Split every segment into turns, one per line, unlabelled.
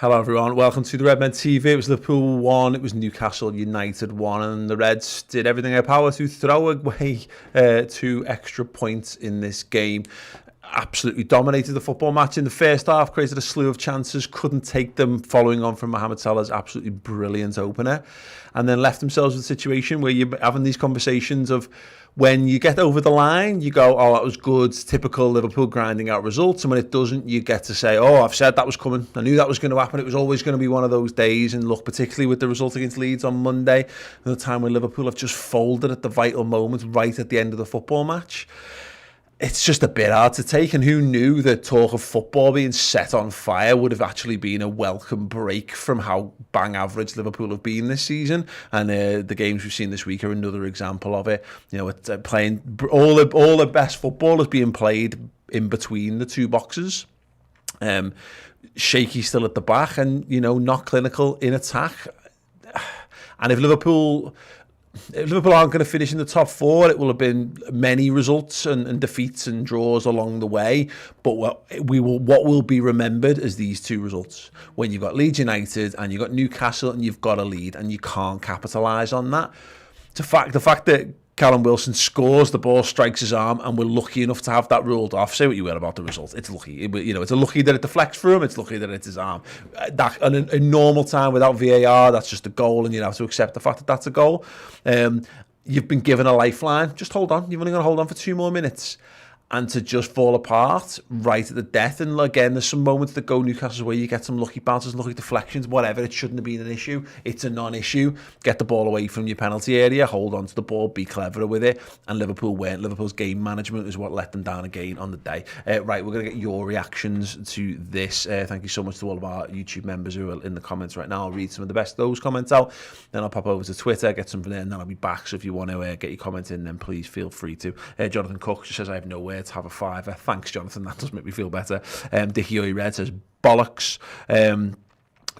Hello everyone, welcome to the Redmen TV. It was Liverpool 1, it was Newcastle United 1, and the Reds did everything in their power to throw away 2 extra points in this game. Absolutely dominated the football match in the first half, created a slew of chances, couldn't take them, following on from Mohamed Salah's absolutely brilliant opener, and then left themselves with a situation where you're having these conversations of when you get over the line, you go, oh, that was good, typical Liverpool grinding out results, and when it doesn't, you get to say, oh, I've said that was coming, I knew that was going to happen, it was always going to be one of those days. And look, particularly with the result against Leeds on Monday, the time when Liverpool have just folded at the vital moment right at the end of the football match, it's just a bit hard to take. And who knew that talk of football being set on fire would have actually been a welcome break from how bang average Liverpool have been this season. And the games we've seen this week are another example of it. You know, it's playing all the best football is being played in between the two boxes. Shaky still at the back, and you know, not clinical in attack. And if Liverpool aren't going to finish in the top 4, it will have been many results and defeats and draws along the way. But what will be remembered as these 2 results. When you've got Leeds United and you've got Newcastle and you've got a lead and you can't capitalise on that. The fact that Callum Wilson scores, the ball strikes his arm, and we're lucky enough to have that ruled off. Say what you will about the result, it's lucky. It's lucky that it deflects for him. It's lucky that it's his arm. That in normal time without VAR, that's just a goal, and you have to accept the fact that that's a goal. You've been given a lifeline. Just hold on. You've only got to hold on for 2 more minutes. And to just fall apart right at the death. And again, there's some moments that go Newcastle where you get some lucky bounces, lucky deflections, whatever. It shouldn't have been an issue. It's a non-issue. Get the ball away from your penalty area, hold on to the ball, be cleverer with it. And Liverpool weren't. Liverpool's game management is what let them down again on the day. Right, we're going to get your reactions to this. Thank you so much to all of our YouTube members who are in the comments right now. I'll read some of the best of those comments out. Then I'll pop over to Twitter, get some from there, and then I'll be back. So if you want to get your comment in, then please feel free to. Jonathan Cook just says, I have nowhere to have a fiver. Thanks, Jonathan. That does make me feel better. Dickie Oy Red says, bollocks.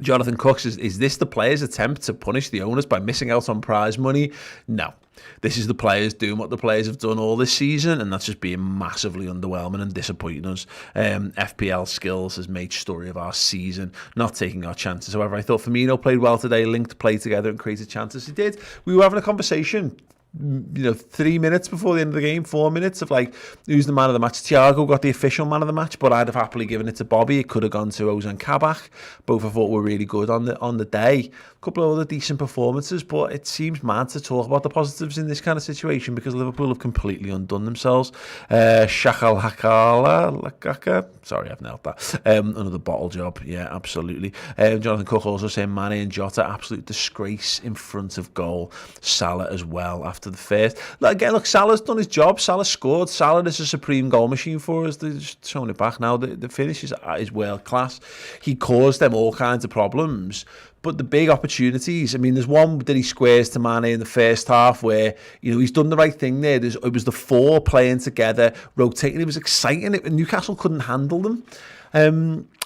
Jonathan Cook says, is this the players' attempt to punish the owners by missing out on prize money? No. This is the players doing what the players have done all this season, and that's just being massively underwhelming and disappointing us. FPL Skills has made story of our season, not taking our chances. However, I thought Firmino played well today, linked play together and created chances. He did. We were having a conversation 3 minutes before the end of the game, 4 minutes of like, who's the man of the match. Thiago got the official man of the match, but I'd have happily given it to Bobby. It could have gone to Ozan Kabak. Both I thought were really good on the day. A couple of other decent performances, but it seems mad to talk about the positives in this kind of situation because Liverpool have completely undone themselves. Shakal Hakala, sorry, I've nailed that. Another bottle job, yeah, absolutely. Jonathan Cook also saying Mane and Jota, absolute disgrace in front of goal. Salah as well after the first. Again, look, Salah's done his job. Salah scored. Salah is a supreme goal machine for us. They're just showing it back now. The finish is world class. He caused them all kinds of problems. But the big opportunities, I mean, there's one that he squares to Mane in the first half where, you know, he's done the right thing there. It was the 4 playing together, rotating. It was exciting. Newcastle couldn't handle them.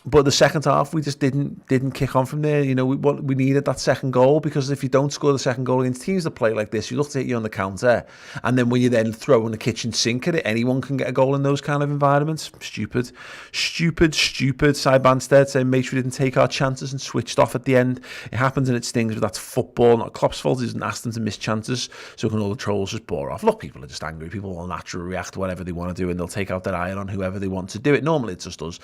But the second half, we just didn't kick on from there. You know, we needed that second goal, because if you don't score the second goal against teams that play like this, you look to hit you on the counter, and then when you then throw in the kitchen sink at it, anyone can get a goal in those kind of environments. Stupid. Cy Banstead saying, make sure we didn't take our chances and switched off at the end. It happens and it stings, but that's football. Not Klopp's fault. He doesn't ask them to miss chances, so can all the trolls just bore off. Look, people are just angry. People will naturally react to whatever they want to do, and they'll take out their iron on whoever they want to do it. Normally, it's just us.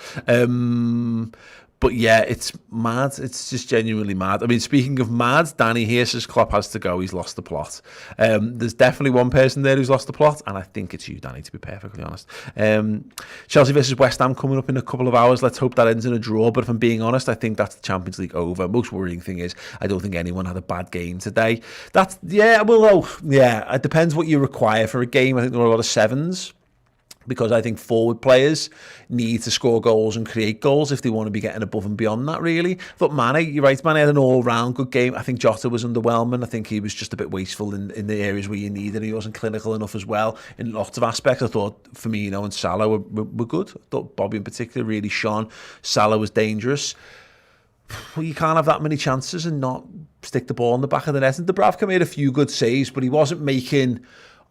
But yeah, it's mad. It's just genuinely mad. I mean, speaking of mad, Danny here says Klopp has to go. He's lost the plot. There's definitely one person there who's lost the plot, and I think it's you, Danny, to be perfectly honest. Chelsea versus West Ham coming up in a couple of hours. Let's hope that ends in a draw. But if I'm being honest, I think that's the Champions League over. Most worrying thing is I don't think anyone had a bad game today. It depends what you require for a game. I think there are a lot of 7s. Because I think forward players need to score goals and create goals if they want to be getting above and beyond that, really. But Mane, you're right, Mane had an all-round good game. I think Jota was underwhelming. I think he was just a bit wasteful in the areas where you needed. He wasn't clinical enough as well in lots of aspects. I thought Firmino and Salah were good. I thought Bobby in particular really shone. Salah was dangerous. Well, you can't have that many chances and not stick the ball in the back of the net. And Dubravka made a few good saves, but he wasn't making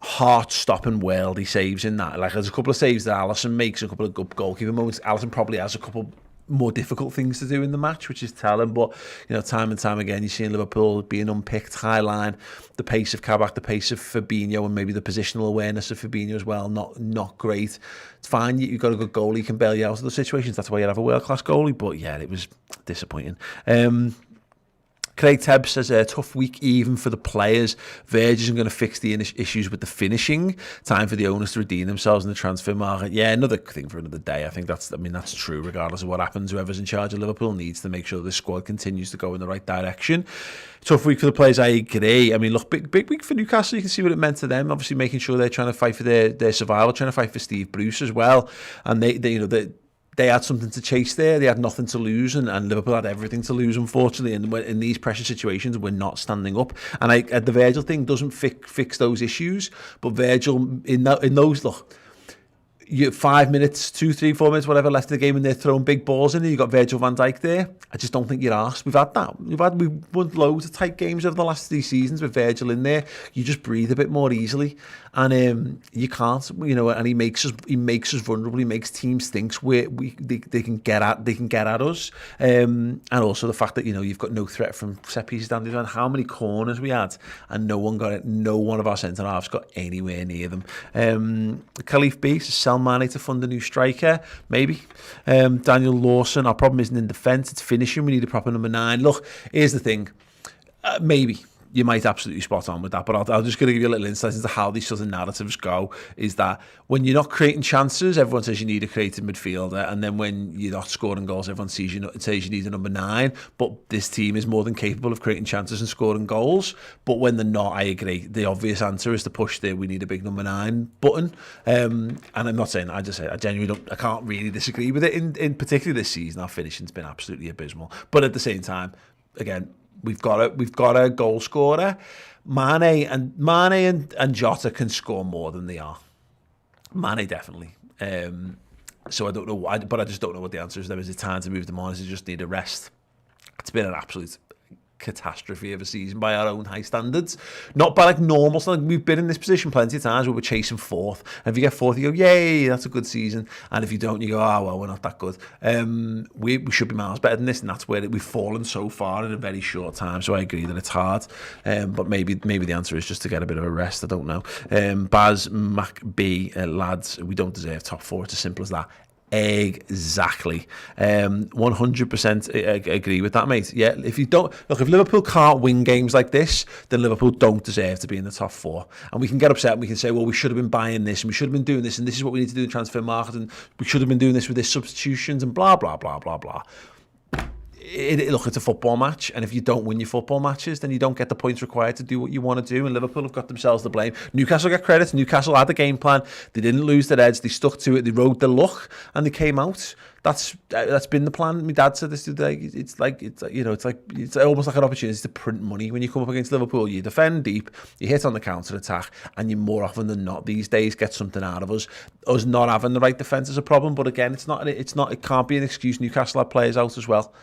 heart-stopping worldy saves in that. Like, there's a couple of saves that Alisson makes, a couple of good goalkeeper moments. Alisson probably has a couple more difficult things to do in the match, which is telling. But, you know, time and time again, you're seeing Liverpool being unpicked, high line, the pace of Kabak, the pace of Fabinho, and maybe the positional awareness of Fabinho as well, not great. It's fine, you've got a good goalie, you can bail you out of the situations, that's why you have a world-class goalie, but yeah, it was disappointing. Craig Tebb says a tough week even for the players. Verge isn't going to fix the issues with the finishing. Time for the owners to redeem themselves in the transfer market. Yeah, another thing for another day. I think that's true regardless of what happens. Whoever's in charge of Liverpool needs to make sure the squad continues to go in the right direction. Tough week for the players, I agree. I mean, look, big week for Newcastle. You can see what it meant to them. Obviously making sure they're trying to fight for their survival, trying to fight for Steve Bruce as well. And they had something to chase there. They had nothing to lose, and Liverpool had everything to lose, unfortunately. And in these pressure situations, we're not standing up. And the Virgil thing doesn't fix those issues. But Virgil, in those, look, you 5 minutes, 2, 3, 4 minutes, whatever left of the game, and they're throwing big balls in, and you've got Virgil van Dijk there. I just don't think you're asked. We've had that. We've won loads of tight games over the last 3 seasons with Virgil in there. You just breathe a bit more easily, and you can't, you know. And he makes us vulnerable. He makes teams think they can get at us. And also the fact that, you know, you've got no threat from set pieces down the line. How many corners we had, and no one of our centre halves got anywhere near them. Khalif B says sell Mane to fund a new striker, maybe. Daniel Lawson, our problem isn't in defence, it's finishing. We need a proper number 9. Look, here's the thing, maybe you might absolutely spot on with that, but I'm just going to give you a little insight into how these sort of narratives go. Is that when you're not creating chances, everyone says you need a creative midfielder, and then when you're not scoring goals, everyone says you need a number 9. But this team is more than capable of creating chances and scoring goals. But when they're not, I agree. The obvious answer is to push the "we need a big number 9" button. And I'm not saying, I just say I genuinely don't. I can't really disagree with it. In particularly this season, our finishing's been absolutely abysmal. But at the same time, again, We've got a goal scorer. Mane and Jota can score more than they are. Mane definitely. So I don't know, but I just don't know what the answer is. There is a time to move them on. Is it just need a rest? It's been an absolute catastrophe of a season by our own high standards, not by like normal standards. We've been in this position plenty of times where we're chasing 4th, and if you get 4th you go, yay, that's a good season, and if you don't, you go, oh well, we're not that good. We should be miles better than this, and that's where we've fallen so far in a very short time. So I agree that it's hard, but maybe the answer is just to get a bit of a rest. I don't know. Baz MacB, lads, we don't deserve top 4. It's as simple as that. Exactly. 100% agree with that, mate. Yeah, if Liverpool can't win games like this, then Liverpool don't deserve to be in the top 4. And we can get upset and we can say, well, we should have been buying this and we should have been doing this and this is what we need to do in the transfer market and we should have been doing this with this substitutions and blah, blah, blah, blah, blah. Look, it's a football match, and if you don't win your football matches, then you don't get the points required to do what you want to do, and Liverpool have got themselves to blame. Newcastle get credit. Newcastle had the game plan. They didn't lose their heads. They stuck to it. They rode the luck, and they came out. That's been the plan. My dad said this today. It's almost like an opportunity to print money when you come up against Liverpool. You defend deep, you hit on the counter attack, and you more often than not these days get something out of us. Us not having the right defence is a problem, but again, it can't be an excuse. Newcastle had players out as well.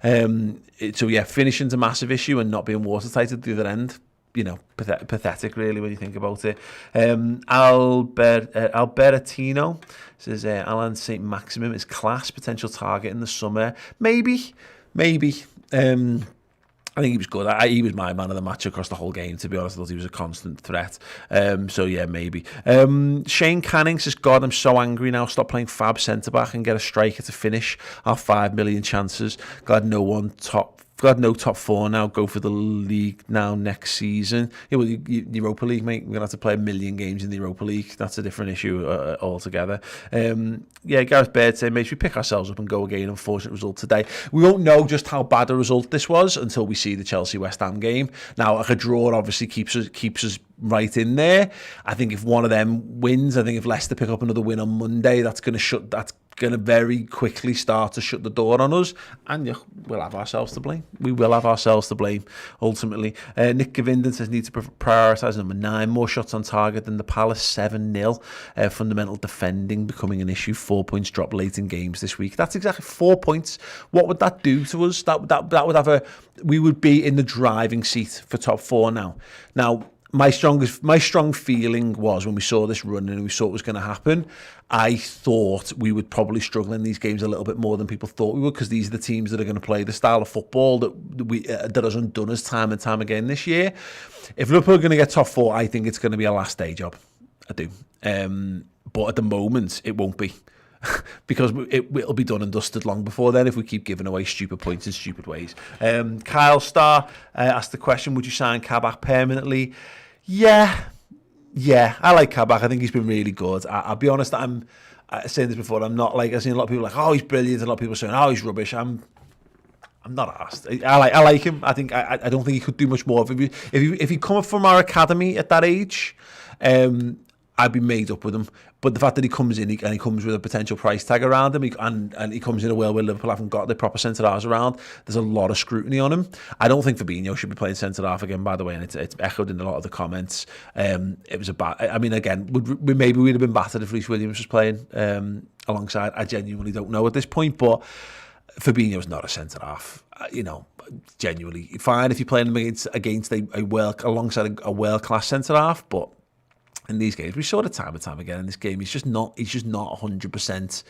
So yeah, finishing's a massive issue, and not being watertight at the other end, you know, pathetic really when you think about it. Albertino says Alan St. Maximum is class, potential target in the summer. Maybe. I think he was good. He was my man of the match across the whole game, to be honest. I thought he was a constant threat. So, yeah, maybe. Shane Canning says, God, I'm so angry now. Stop playing Fab centre-back and get a striker to finish our 5 million chances. Glad no top 4 now. Go for the league now next season. Yeah, well, Europa League, mate. We're going to have to play 1 million games in the Europa League. That's a different issue altogether. Gareth Baird saying, mate, we pick ourselves up and go again. Unfortunate result today. We won't know just how bad a result this was until we see the Chelsea-West Ham game. Now, a draw obviously keeps us right in there. I think if one of them wins, I think if Leicester pick up another win on Monday, that's going to very quickly start to shut the door on us, and we'll have ourselves to blame. We will have ourselves to blame, ultimately. Nick Govinden says, need to prioritise number 9, more shots on target than the Palace 7-0. Fundamental defending becoming an issue. 4 points drop late in games this week. That's exactly 4 points. What would that do to us? That would have we would be in the driving seat for top 4 now. Now, my strong feeling was when we saw this run and we saw it was going to happen, I thought we would probably struggle in these games a little bit more than people thought we would, because these are the teams that are going to play the style of football that has undone us time and time again this year. If Liverpool are going to get top four, I think it's going to be a last day job. I do. But at the moment, it won't be. Because it'll be done and dusted long before then if we keep giving away stupid points in stupid ways. Kyle Starr asked the question, would you sign Kabak permanently? Yeah, I like Kabak. I think he's been really good. I'll be honest, I'm saying this before, I'm not like, I've seen a lot of people like, oh, he's brilliant, and a lot of people saying, oh, he's rubbish. I'm not asked. I like him. I think I don't think he could do much more. If he come up from our academy at that age, I'd be made up with him. But the fact that he comes in and he comes with a potential price tag around him, and he comes in a world where Liverpool haven't got the proper centre-halves around, there's a lot of scrutiny on him. I don't think Fabinho should be playing centre-half again, by the way, and it's echoed in a lot of the comments. It was I mean, again, maybe we'd have been battered if Reece Williams was playing alongside. I genuinely don't know at this point, but Fabinho's not a centre-half. Genuinely fine if you're playing him against alongside a world-class centre-half, but in these games, we saw it time and time again in this game. He's just not 100%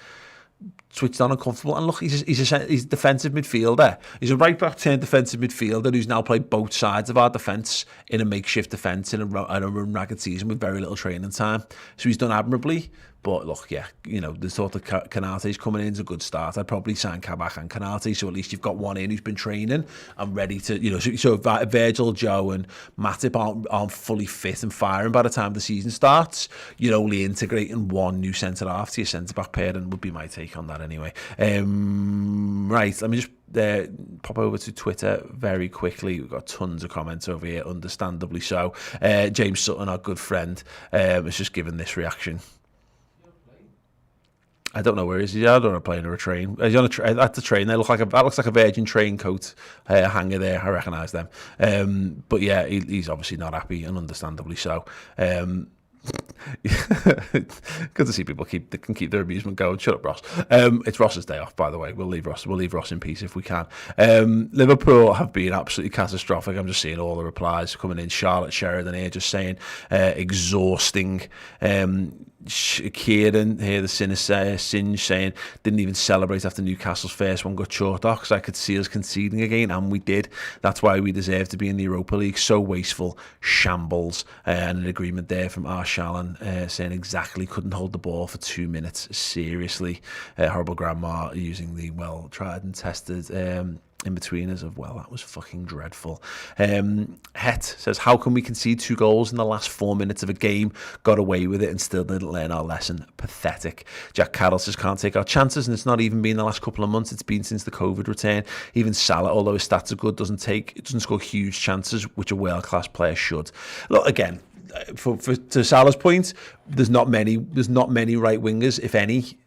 switched on and comfortable. And look, he's a defensive midfielder. He's a right back turned defensive midfielder who's now played both sides of our defence in a makeshift defence in a run ragged season with very little training time. So he's done admirably. But look, yeah, the thought that Konate's coming in is a good start. I'd probably sign Kabak and Konate, so at least you've got one in who's been training and ready to, so if Virgil, Joe and Matip aren't fully fit and firing by the time the season starts, you're only integrating one new centre-half to your centre-back pair, and would be my take on that anyway. Right, let me just pop over to Twitter very quickly. We've got tons of comments over here, understandably so. James Sutton, our good friend, has just given this reaction. I don't know where he is. I don't know, playing or a train. He's on that's a train. That looks like a Virgin train coat hanger there. I recognise them. But yeah, he's obviously not happy, and understandably so. Good to see people can keep their amusement going. Shut up, Ross. It's Ross's day off, by the way. We'll leave Ross in peace if we can. Liverpool have been absolutely catastrophic. I'm just seeing all the replies coming in. Charlotte Sheridan here just saying exhausting. Kieran here, the Singe saying didn't even celebrate after Newcastle's first one got chalked off, because I could see us conceding again, and we did. That's why we deserve to be in the Europa League. So wasteful, shambles. And an agreement there from Arshalan saying exactly, couldn't hold the ball for 2 minutes. Seriously, horrible grandma using the well tried and tested in between us of, well, that was fucking dreadful. Het says, how can we concede 2 goals in the last 4 minutes of a game, got away with it and still didn't learn our lesson? Pathetic. Jack Carroll says, can't take our chances, and it's not even been the last couple of months, it's been since the COVID return. Even Salah, although his stats are good, doesn't score huge chances, which a world-class player should. Look, again, to Salah's point, there's not many right wingers, if any,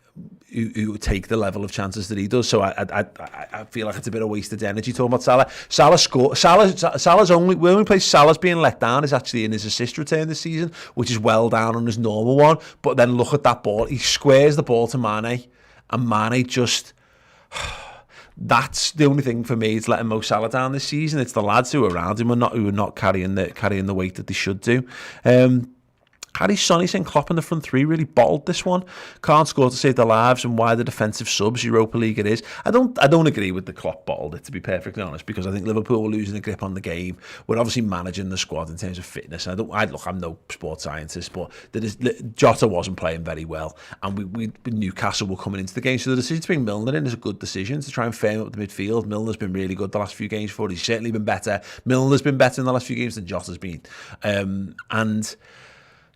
who take the level of chances that he does. So I feel like it's a bit of wasted energy talking about Salah. Salah's only place Salah's being let down is actually in his assist return this season, which is well down on his normal one. But then look at that ball. He squares the ball to Mane, and Mane just... That's the only thing for me. It's letting Mo Salah down this season. It's the lads who are around him who are not carrying the weight that they should do. Harry Sonny saying Klopp in the front three really bottled this one. Can't score to save their lives, and why the defensive subs Europa League it is. I don't agree with the Klopp bottled it, to be perfectly honest, because I think Liverpool were losing a grip on the game. We're obviously managing the squad in terms of fitness. I'm no sports scientist, but Jota wasn't playing very well, and Newcastle were coming into the game. So the decision to bring Milner in is a good decision to try and firm up the midfield. Milner's been really good the last few games for us. He's certainly been better. Milner's been better in the last few games than Jota's been, and.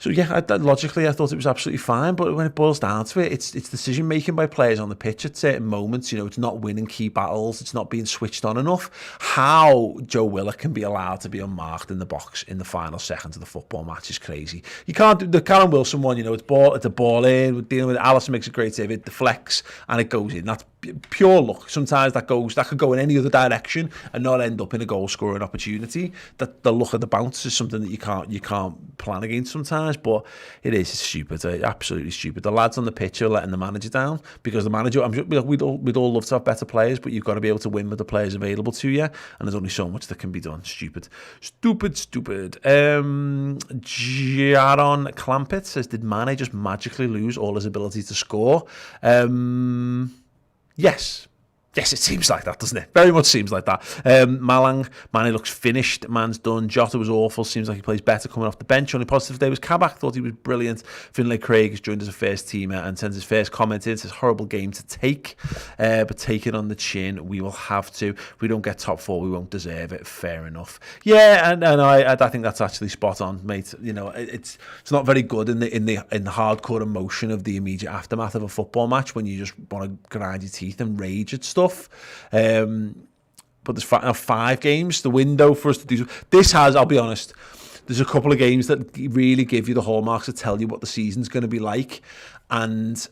So yeah, logically I thought it was absolutely fine, but when it boils down to it, it's decision making by players on the pitch at certain moments. It's not winning key battles, it's not being switched on enough. How Joe Willock can be allowed to be unmarked in the box in the final seconds of the football match is crazy. You can't do the Callum Wilson one. It's a ball in. We're dealing with it. Alisson makes a great save, it deflects and it goes in. That's pure luck. Sometimes that could go in any other direction and not end up in a goal scoring opportunity. That the luck of the bounce is something that you can't plan against sometimes, but it's stupid, absolutely stupid. The lads on the pitch are letting the manager down, because the manager, I'm sure we'd all love to have better players, but you've got to be able to win with the players available to you, and there's only so much that can be done. Stupid. Jaron Clampett says, did Mane just magically lose all his ability to score? Yes, it seems like that, doesn't it? Very much seems like that. Mane looks finished. Man's done. Jota was awful. Seems like he plays better coming off the bench. Only positive today was Kabak. Thought he was brilliant. Finlay Craig has joined as a first teamer and sends his first comment in. Says, horrible game to take, but take it on the chin. We will have to. If we don't get top 4, we won't deserve it. Fair enough. Yeah, and I think that's actually spot on, mate. You know, it's not very good in the hardcore emotion of the immediate aftermath of a football match when you just want to grind your teeth and rage at stuff. But there's 5 games, the window for us to do this has, I'll be honest, there's a couple of games that really give you the hallmarks to tell you what the season's going to be like, and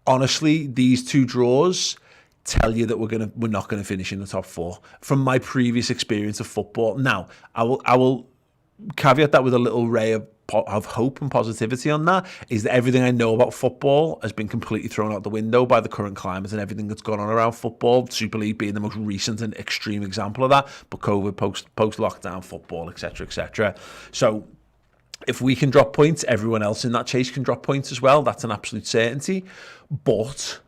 honestly these 2 draws tell you that we're not going to finish in the top 4 from my previous experience of football. Now I will caveat that with a little ray of hope and positivity on that, is that everything I know about football has been completely thrown out the window by the current climate and everything that's gone on around football, Super League being the most recent and extreme example of that, but COVID, post-lockdown football, etc. So if we can drop points, everyone else in that chase can drop points as well. That's an absolute certainty. But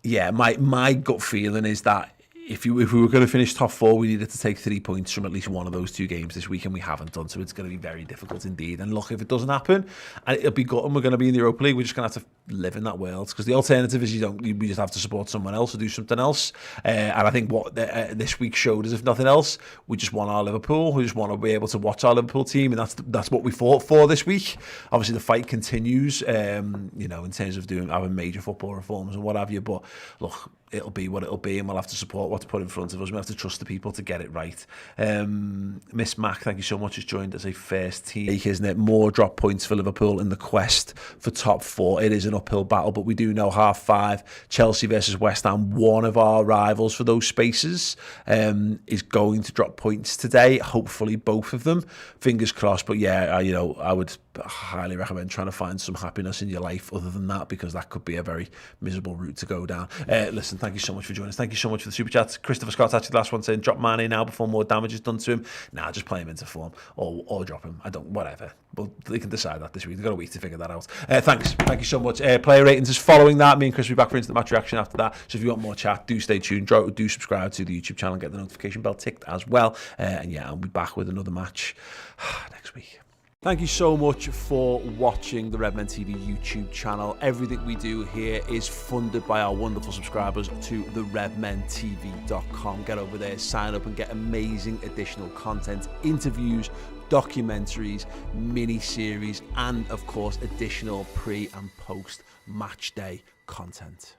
yeah, my gut feeling is that if we were going to finish top 4, we needed to take 3 points from at least one of those 2 games this week, and we haven't done, so it's going to be very difficult indeed. And look, if it doesn't happen, and it'll be good, and we're going to be in the Europa League, we're just going to have to live in that world, because the alternative is we just have to support someone else or do something else. And I think what this week showed us, if nothing else, we just want our Liverpool. We just want to be able to watch our Liverpool team, and that's what we fought for this week. Obviously, the fight continues, in terms of having major football reforms and what have you. But look, it'll be what it'll be, and we'll have to support what's put in front of us. We have to trust the people to get it right. Miss Mac, thank you so much, has joined as a first team. Isn't it? More drop points for Liverpool in the quest for top 4. It is an uphill battle, but we do know 5:30 Chelsea versus West Ham, one of our rivals for those spaces, is going to drop points today. Hopefully both of them. Fingers crossed. But yeah, I would highly recommend trying to find some happiness in your life other than that, because that could be a very miserable route to go down. Listen, thank you so much for joining us. Thank you so much for the super chats. Christopher Scott, actually the last one, saying drop Mane now before more damage is done to him. Nah, just play him into form or drop him. Whatever. But they can decide that this week. They've got a week to figure that out. Thanks. Thank you so much. Player ratings is following that. Me and Chris will be back for instant match reaction after that. So if you want more chat, do stay tuned. Do subscribe to the YouTube channel and get the notification bell ticked as well. And yeah, I'll be back with another match next week. Thank you so much for watching the Redmen TV YouTube channel. Everything we do here is funded by our wonderful subscribers to the redmentv.com. Get over there, sign up and get amazing additional content, interviews, documentaries, mini-series, and of course additional pre and post match day content.